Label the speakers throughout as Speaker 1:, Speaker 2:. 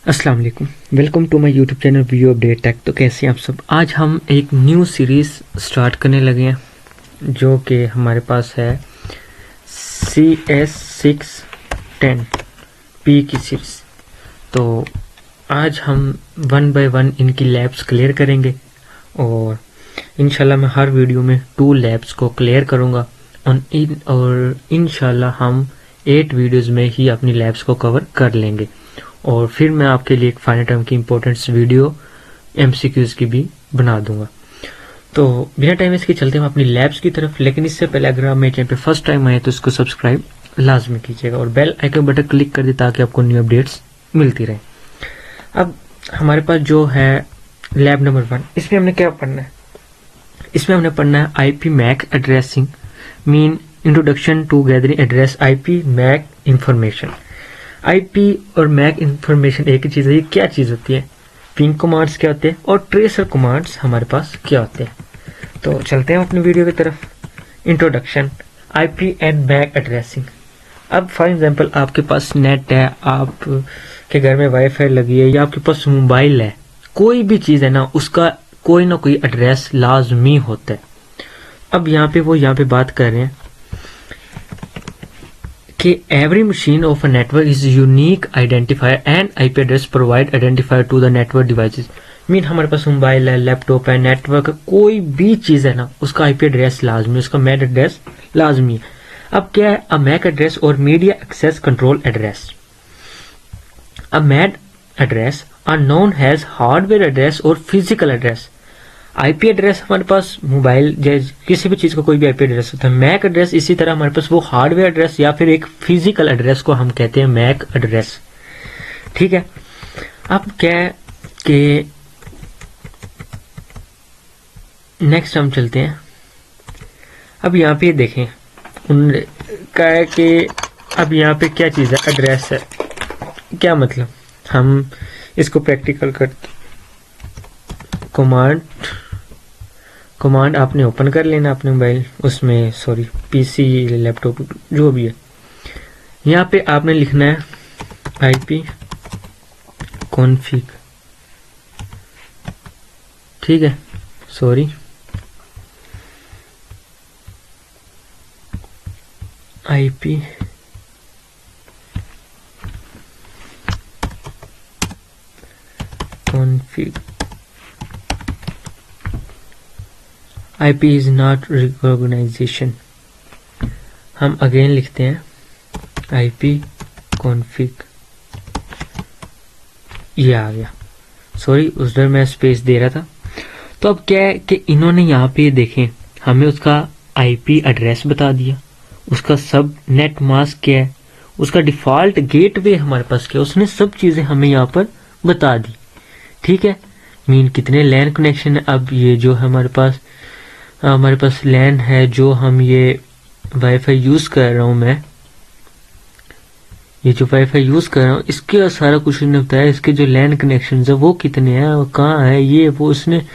Speaker 1: अस्सलाम वालेकुम, welcome to my YouTube channel video update tech. तो कैसे हैं आप सब। आज हम एक न्यू सीरीज़ स्टार्ट करने लगे हैं जो कि हमारे पास है CS610P की सीरीज़। तो आज हम वन बाय वन इनकी लैब्स क्लियर करेंगे और इंशाल्लाह मैं हर वीडियो में 2 लैब्स को क्लियर करूँगा और इंशाल्लाह हम 8 वीडियोज़ में ही अपनी लैब्स को कवर कर लेंगे और फिर मैं आपके लिए एक फाइनल टर्म की इंपॉर्टेंट्स वीडियो MCQs की भी बना दूंगा। तो बिना टाइम इसके चलते हम अपनी लैब्स की तरफ। लेकिन इससे पहले अगर आप मेरे चैनल पे फर्स्ट टाइम आए तो इसको सब्सक्राइब लाजमी कीजिएगा और बेल आइकन बटन क्लिक कर दे ताकि आपको न्यू अपडेट्स मिलती रहे। अब हमारे पास जो है लैब नंबर 1, इसमें हमने क्या पढ़ना है। इसमें हमने पढ़ना है IP mac addressing mean introduction to gathering address IP mac information. IP और मैक इंफॉर्मेशन एक ही चीज़ है। ये क्या चीज़ होती है, पिंग कमांड्स क्या होते हैं और ट्रेसर कमांड्स हमारे पास क्या होते हैं। तो चलते हैं अपनी वीडियो की तरफ। Introduction IP and mac addressing. अब फॉर एग्जांपल आपके पास नेट है, आप के घर में वाईफाई लगी है या आपके पास मोबाइल है, कोई भी चीज़ है ना, उसका कोई ना कोई एड्रेस लाजमी होता है। अब यहाँ पे बात कर रहे हैं कि every machine of a network is unique identifier and IP address provide identifier to the network devices। Mean हमारे पास मोबाइल है, लैपटॉप है, नेटवर्क, कोई भी चीज़ है ना, उसका IP एड्रेस लाजमी, उसका मैक एड्रेस लाजमी है। अब क्या है, अ मैक एड्रेस और media access control address. A mac address are known as hardware address और फिजिकल एड्रेस। IP एड्रेस हमारे पास मोबाइल किसी भी चीज़ का कोई भी IP एड्रेस होता है। मैक एड्रेस इसी तरह हमारे पास वो हार्डवेयर एड्रेस या फिर एक फिजिकल एड्रेस को हम कहते हैं मैक एड्रेस। ठीक है। अब क्या है कि नेक्स्ट हम चलते हैं। अब यहाँ पे देखें क्या है कि अब यहाँ पे क्या चीज़ है, एड्रेस है। क्या मतलब, हम इसको प्रैक्टिकल करते। कमांड आपने ओपन कर लेना अपने मोबाइल, उसमें सॉरी PC लैपटॉप जो भी है। यहाँ पे आपने लिखना है IP कॉन्फ़िग। ठीक है, sorry IP config. IP is not recognition। हम अगेन लिखते हैं IP config। ये आ गया, सॉरी उधर मैं स्पेस दे रहा था। तो अब क्या है कि इन्होंने यहाँ पे देखें हमें उसका IP एड्रेस बता दिया, उसका सब नेट मास्क क्या है, उसका डिफ़ॉल्ट गेटवे हमारे पास क्या है, उसने सब चीज़ें हमें यहाँ पर बता दी। ठीक है, मीन कितने लैन कनेक्शन है। अब ये जो है हमारे पास लैन है, जो हम ये वाईफाई यूज़ कर रहा हूँ, मैं ये जो वाईफाई यूज़ कर रहा हूँ इसके सारा कुछ उसने बताया। इसके जो लैन कनेक्शन है वो कितने हैं और कहाँ है, ये वो उसने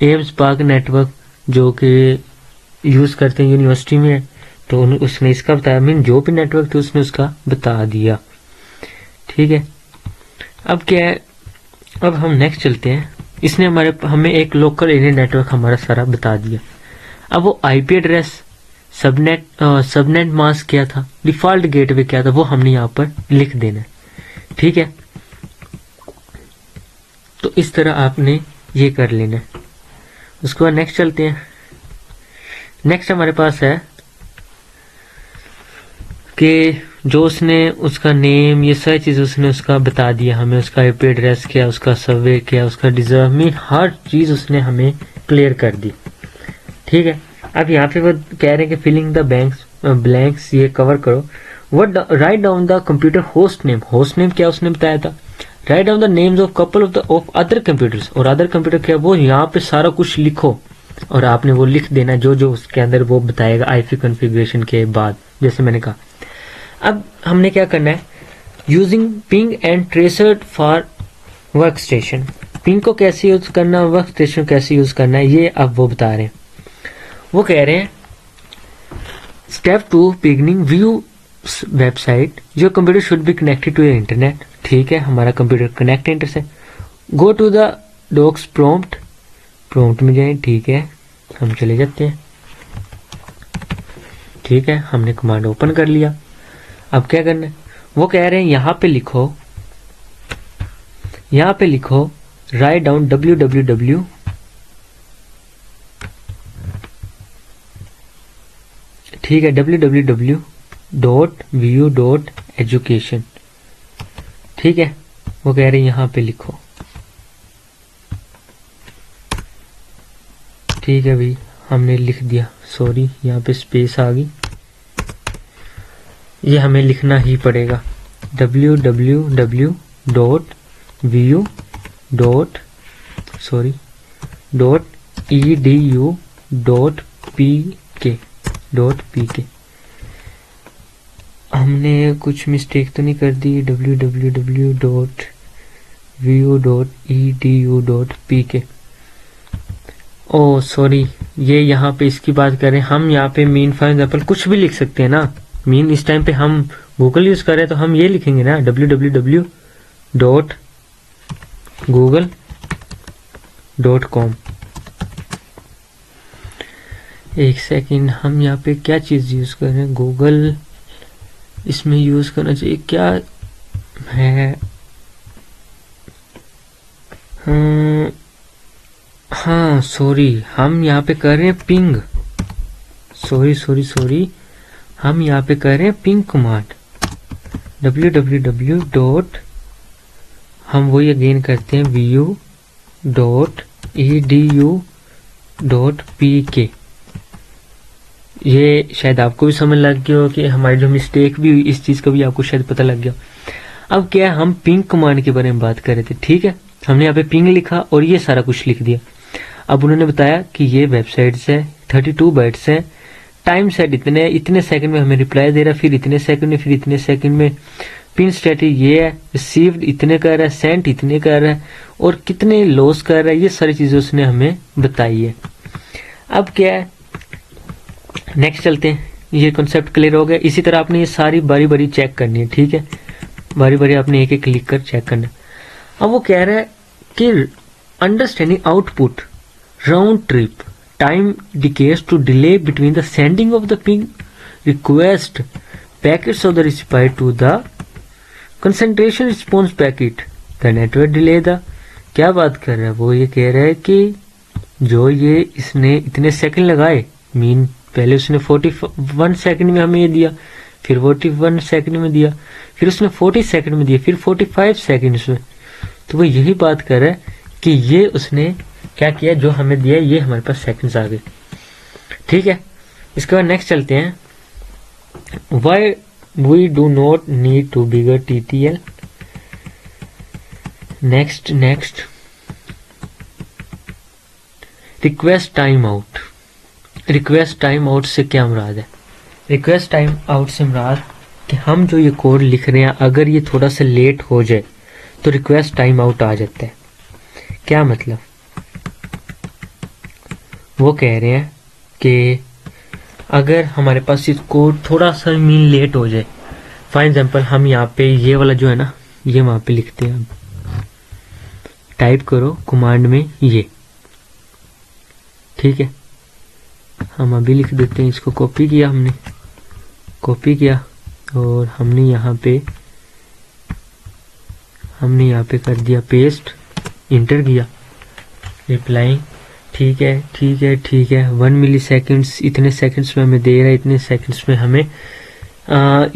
Speaker 1: एम्स पार्क नेटवर्क जो कि यूज़ करते हैं यूनिवर्सिटी में, तो उसने इसका बताया। मीन जो भी नेटवर्क थे उसने उसका बता दिया। ठीक है। अब क्या है, अब हम नेक्स्ट चलते हैं। इसने हमें एक लोकल एरिया नेटवर्क हमारा सारा बता दिया। अब वो IP एड्रेस, सबनेट मास्क क्या था, डिफ़ॉल्ट गेटवे क्या था, वो हमने यहाँ पर लिख देना है। ठीक है। तो इस तरह आपने ये कर लेना है। उसके बाद नेक्स्ट चलते हैं। नेक्स्ट हमारे पास है कि जो उसने उसका नेम, ये सारी चीज़ उसने उसका बता दिया हमें, उसका IP एड्रेस क्या, उसका सर्वे क्या, उसका डिजर्व में हर चीज़ उसने हमें क्लियर कर दी। ठीक है। अब यहाँ पे वो कह रहे हैं कि फिलिंग द ब्लैंक्स ये कवर करो। What write down the computer host name. Host name क्या उसने बताया था, write down the names of couple of other computers. और अदर कंप्यूटर क्या, वो यहाँ पे सारा कुछ लिखो और आपने वो लिख देना जो जो उसके अंदर वो बताएगा IP कॉन्फ़िगरेशन के बाद, जैसे मैंने कहा। अब हमने क्या करना है, using ping and tracer for work station. Ping को कैसे यूज करना, वर्क स्टेशन कैसे यूज करना है, ये अब वो बता रहे हैं। वो कह रहे हैं step 2 beginning view website your computer should be connected to the internet. ठीक है, हमारा कंप्यूटर कनेक्ट इंटर से। Go to the docs prompt में जाए। ठीक है, हम चले जाते हैं। ठीक है, हमने कमांड ओपन कर लिया। अब क्या करना है, वो कह रहे हैं यहाँ पे लिखो राइट डाउन www ठीक है www.vu.education। ठीक है, वो कह रहे हैं यहाँ पे लिखो। ठीक है भाई, हमने लिख दिया। सॉरी, यहाँ पे स्पेस आ गई, ये हमें लिखना ही पड़ेगा। www.edu.pk हमने कुछ मिस्टेक तो नहीं कर दी। www.vu.edu.pk ओ सॉरी, ये यहाँ पे इसकी बात करें हम। यहाँ पे मीन फॉर एग्जाम्पल कुछ भी लिख सकते हैं ना। मीन इस टाइम पे हम गूगल यूज कर रहे हैं तो हम ये लिखेंगे ना www.google.com। एक सेकंड, हम यहाँ पे क्या चीज यूज कर रहे हैं? गूगल इसमें यूज करना चाहिए क्या है? हाँ सॉरी, हम यहाँ पे कर रहे हैं पिंग। सॉरी, हम यहाँ पे कर रहे हैं पिंग कमांड। www. हम वही अगेन करते हैं vu.edu.pk। ये शायद आपको भी समझ लग गया हो कि हमारी जो मिस्टेक भी हुई इस चीज का भी आपको शायद पता लग गया। अब क्या है, हम पिंग कमांड के बारे में बात कर रहे थे। ठीक है, हमने यहाँ पे पिंग लिखा और ये सारा कुछ लिख दिया। अब उन्होंने बताया कि ये वेबसाइट है, 32 बाइट्स है, टाइम सेट इतने सेकंड में हमें रिप्लाई दे रहा है, फिर इतने सेकंड में, फिर इतने सेकंड में। पिन स्टेटस ये है, रिसीव्ड इतने कर रहा है, सेंट इतने कर रहा है और कितने लॉस कर रहा है, ये सारी चीजें उसने हमें बताई है। अब क्या है, नेक्स्ट चलते हैं। ये कॉन्सेप्ट क्लियर हो गया। इसी तरह आपने ये सारी बारी बारी चेक करनी है। ठीक है, बारी बारी आपने एक एक क्लिक कर चेक करना है। अब वो कह रहा है कि understanding output round trip time decays to delay between the sending of the ping request packets of the receiver to the concentration response packet the network delay the। क्या बात कर रहा है वो? ये कह रहा है कि जो ये इसने इतने सेकंड लगाए, मीन पहले उसने 41 सेकंड में हमें ये दिया, फिर 41 सेकंड में दिया, फिर उसने 40 सेकंड में दिया, फिर 45 सेकंड में। तो वो यही बात कर रहा है कि ये उसने क्या किया, जो हमें दिया ये हमारे पास सेकंड्स आ गए। ठीक है, इसके बाद नेक्स्ट चलते हैं। Why we do not need to bigger TTL। Next request time out. Request time out से क्या मुराद है? रिक्वेस्ट टाइम आउट से मुराद कि हम जो ये कोड लिख रहे हैं अगर ये थोड़ा सा लेट हो जाए तो रिक्वेस्ट टाइम आउट आ जाता है। क्या मतलब? वो कह रहे हैं कि अगर हमारे पास इस कोड थोड़ा सा मीन लेट हो जाए, फॉर एग्जांपल हम यहाँ पे ये वाला जो है ना, ये वहां पे लिखते हैं। टाइप करो कमांड में ये। ठीक है, हम अभी लिख देते हैं। इसको कॉपी किया और हमने यहाँ पे कर दिया पेस्ट, इंटर किया, रिप्लाई। ठीक है 1 मिली सेकेंड्स इतने सेकंड्स में हमें दे रहा है, इतने सेकंड्स में हमें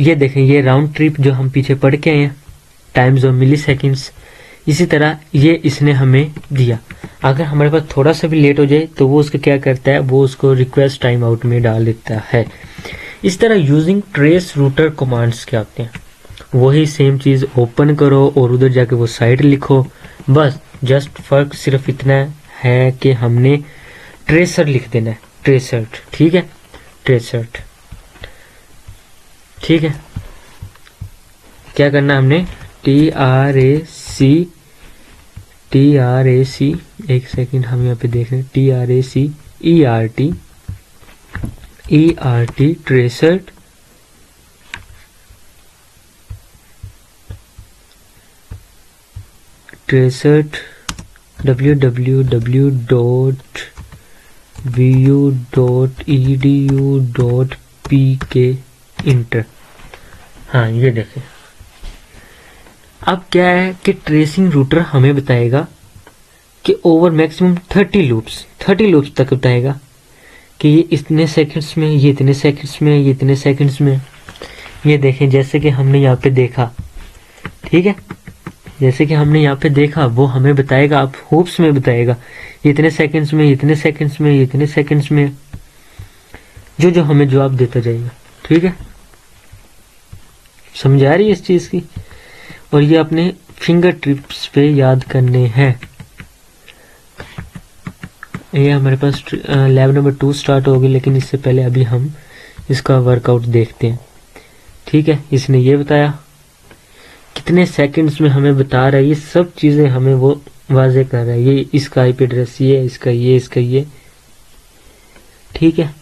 Speaker 1: ये देखें, ये राउंड ट्रिप जो हम पीछे पढ़ के आए हैं, टाइम्स ऑफ मिली सेकेंड्स, इसी तरह ये इसने हमें दिया। अगर हमारे पास थोड़ा सा भी लेट हो जाए तो वो उसको क्या करता है, वो उसको रिक्वेस्ट टाइम आउट में डाल देता है। इस तरह यूजिंग ट्रेस रूटर कमांड्स क्या होते हैं, वही सेम चीज ओपन करो और उधर जाके वो साइट लिखो। बस जस्ट फर्क सिर्फ इतना है कि हमने ट्रेसर लिख देना है, ट्रेसर्ट। ठीक है, ट्रेसर्ट। ठीक है, क्या करना हमने, TRAC, एक सेकंड हम यहाँ पे देख रहे हैं, TRACERT tracert tracer www.vu.edu.pk inter. हाँ ये देखें, अब क्या है कि ट्रेसिंग रूटर हमें बताएगा कि ओवर मैक्सिमम 30 लूप्स तक बताएगा कि ये इतने सेकंड्स में, ये इतने सेकंड्स में, ये इतने सेकंड्स में। ये देखें जैसे कि हमने यहाँ पे देखा, ठीक है, जैसे कि हमने यहाँ पे देखा वो हमें बताएगा, अब होप्स में बताएगा ये इतने सेकंड्स में, इतने सेकंड्स में, इतने सेकंड्स में, जो हमें जवाब देता जाएगा। ठीक है, समझ आ रही है इस चीज की। और ये अपने फिंगर टिप्स पे याद करने हैं। ये हमारे पास लैब नंबर 2 स्टार्ट होगी, लेकिन इससे पहले अभी हम इसका वर्कआउट देखते हैं। ठीक है, इसने ये बताया कितने सेकंड्स में हमें बता रहा है, ये सब चीजें हमें वो वाजे कर रहा है। ये इसका आईपी एड्रेस, ये इसका ये। ठीक है,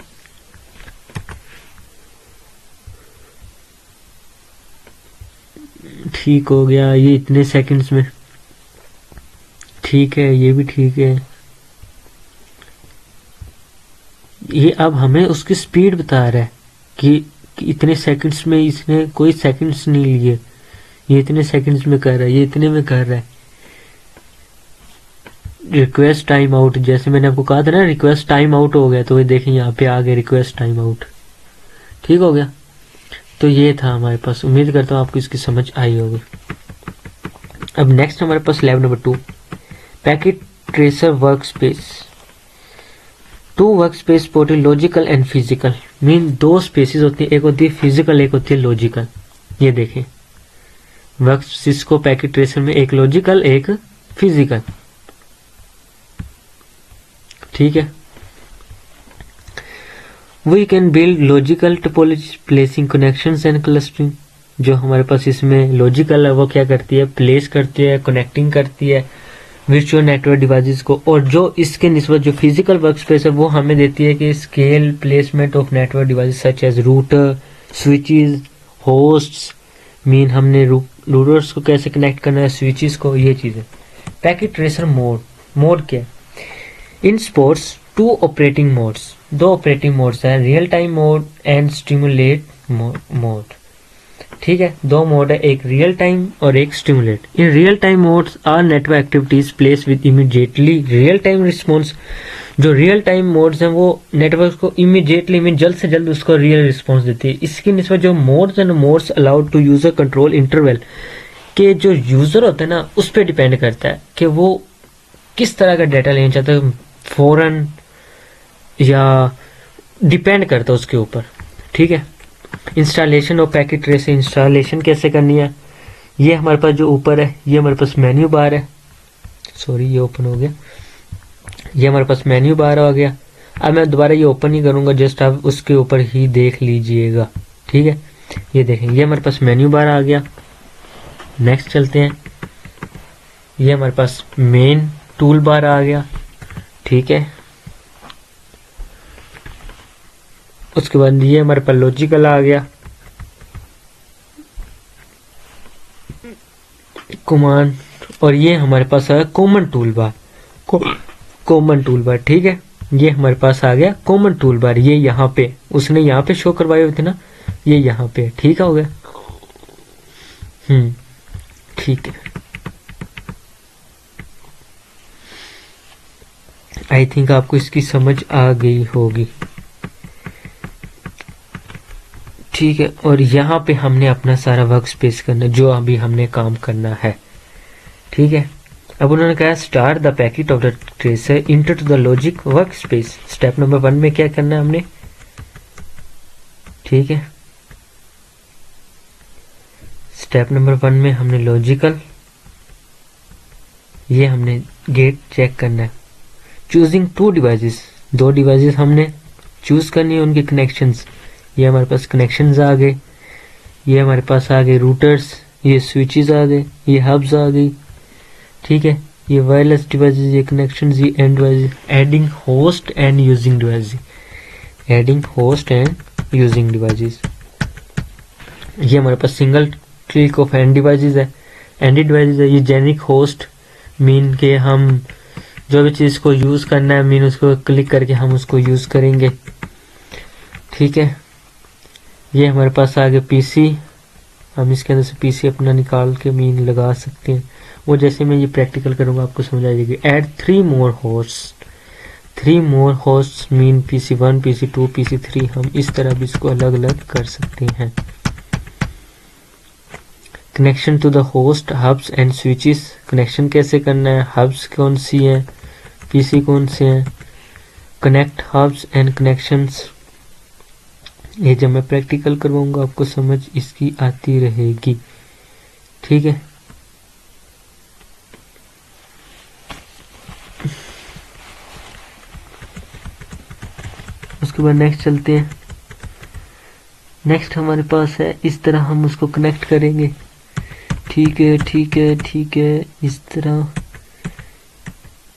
Speaker 1: ठीक हो गया, ये इतने सेकंड्स में। ठीक है, ये भी ठीक है। ये अब हमें उसकी स्पीड बता रहा है कि इतने सेकंड्स में इसने कोई सेकंड्स नहीं लिए, ये इतने सेकंड्स में कर रहा है, ये इतने में कर रहा है। रिक्वेस्ट टाइम आउट, जैसे मैंने आपको कहा था ना रिक्वेस्ट टाइम आउट हो गया, तो ये देखें यहाँ पे आ गया रिक्वेस्ट टाइम आउट। ठीक हो गया, तो ये था हमारे पास। उम्मीद करता हूँ आपको इसकी समझ आई होगी। अब नेक्स्ट हमारे पास lab number 2, packet tracer work space. 2 work space portal logical and physical, mean 2 spaces होती है, एक होती है फिजिकल, एक होती है लॉजिकल। ये देखें वर्क सिस्को पैकेट ट्रेसर में एक लॉजिकल एक फिजिकल। ठीक है, we can build logical topology placing connections and clustering. जो हमारे पास इसमें लॉजिकल है वो क्या करती है, प्लेस करती है, कनेक्टिंग करती है वर्चुअल नेटवर्क डिवाइसेस को। और जो इसके निस्बत जो फिजिकल वर्क स्पेस है वो हमें देती है कि scale placement of network devices such as router, switches, hosts, mean हमने रूटर्स को कैसे कनेक्ट करना है, स्विचेस को, ये चीजें। पैकेट ट्रेसर मोड क्या है? In sports 2 operating modes, 2 operating modes हैं, real time mode and stimulate mode. ठीक है, 2 मोड है, एक रियल टाइम और एक stimulate. In real time modes are network activities place with immediately real time response. जो रियल टाइम मोड्स हैं वो नेटवर्क को इमीडिएटली मीन जल्द से जल्द उसको रियल रिस्पॉन्स देती है। इसकी निस्बत जो modes and modes allowed to user control interval के जो यूजर होता है ना उस पर डिपेंड करता है कि वो किस तरह का डाटा लेना चाहता है, फौरन या डिपेंड करता है उसके ऊपर। ठीक है, इंस्टॉलेशन और पैकेट ट्रेस इंस्टॉलेशन कैसे करनी है, ये हमारे पास जो ऊपर है ये हमारे पास मेन्यू बार है। सॉरी, ये ओपन हो गया, ये हमारे पास मेन्यू बार आ गया। अब मैं दोबारा ये ओपन नहीं करूंगा, जस्ट आप उसके ऊपर ही देख लीजिएगा। ठीक है, ये देखें, ये हमारे पास मेन्यू बार आ गया। नेक्स्ट चलते हैं, ये हमारे पास मेन टूल बार आ गया। ठीक है, उसके बाद ये हमारे पास लॉजिकल आ गया, कमांड, और ये हमारे पास है common tool bar. Common tool bar, ठीक है, ये हमारे पास आ गया कॉमन टूल बार। ये यहाँ पे उसने यहाँ पे शो करवाए हुए थे ना, ये यहाँ पे। ठीक हो गया, ठीक है। आई थिंक आपको इसकी समझ आ गई होगी। ठीक है, और यहाँ पे हमने अपना सारा वर्क स्पेस करना जो अभी हमने काम करना है। ठीक है, अब उन्होंने कहा start the packet of the tracer enter to the logic work space. Step number 1 में क्या करना है हमने? ठीक है, स्टेप नंबर 1 में हमने लॉजिकल, ये हमने गेट चेक करना है। चूजिंग 2 डिवाइसेस, 2 डिवाइसेस हमने चूज करनी है, उनके कनेक्शंस। ये हमारे पास कनेक्शंस आ गए, ये हमारे पास आ गए रूटर्स, ये स्विचेस आ गए, ये हब्स आ गई। ठीक है, ये वायरलेस डिवाइसेस, ये कनेक्शंस, ये end devices, adding host and using devices, adding host and using devices. ये हमारे पास single click of end devices है, एंड डिवाइसेस है, ये जेनिक होस्ट मीन के हम जो भी चीज़ को यूज़ करना है मीन उसको क्लिक करके हम उसको यूज़ करेंगे। ठीक है, ये हमारे पास आ गया पीसी। हम इसके अंदर से पीसी अपना निकाल के मीन लगा सकते हैं। वो जैसे मैं ये प्रैक्टिकल करूँगा आपको समझ आ जाएगी। Add 3 more hosts mean PC1 PC2 PC3। हम इस तरह भी इसको अलग अलग कर सकते हैं। Connection to the host hubs and switches. Connection कैसे करना है, हब्स कौन सी हैं, पीसी कौन से हैं, कनेक्ट हब्स एंड कनेक्शंस। ये जब मैं प्रैक्टिकल करवाऊंगा आपको समझ इसकी आती रहेगी। ठीक है, उसके बाद नेक्स्ट चलते हैं। नेक्स्ट हमारे पास है इस तरह हम उसको कनेक्ट करेंगे। ठीक है ठीक है ठीक है, इस तरह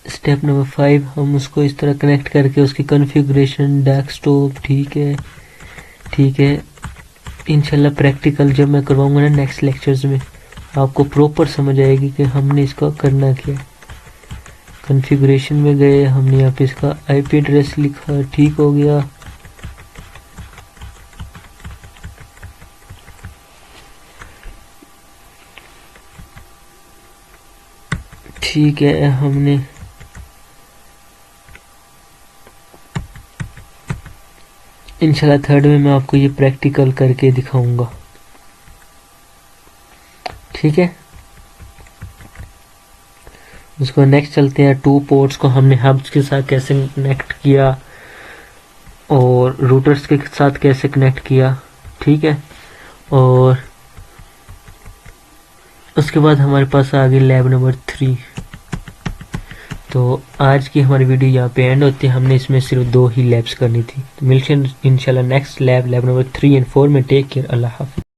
Speaker 1: स्टेप नंबर 5 हम उसको इस तरह कनेक्ट करके उसकी कॉन्फ़िगरेशन डेस्कटॉप। ठीक है ठीक है, इंशाल्लाह प्रैक्टिकल जब मैं करवाऊंगा ना नेक्स्ट लेक्चर्स में आपको प्रॉपर समझ आएगी कि हमने इसका करना क्या। कॉन्फ़िगरेशन में गए, हमने यहाँ पे इसका आईपी एड्रेस लिखा, ठीक हो गया। ठीक है, हमने इंशाल्लाह थर्ड में मैं आपको ये प्रैक्टिकल करके दिखाऊंगा। ठीक है, उसको नेक्स्ट चलते हैं। 2 पोर्ट्स को हमने हब्स के साथ कैसे कनेक्ट किया और रूटर्स के साथ कैसे कनेक्ट किया। ठीक है, और उसके बाद हमारे पास आ गई लैब नंबर 3। तो आज की हमारी वीडियो यहाँ पे एंड होती है। हमने इसमें सिर्फ 2 ही लैब्स करनी थी। तो मिलते हैं इंशाल्लाह नेक्स्ट लैब नंबर 3 और 4 में। टेक केयर, अल्लाह हाफिज़।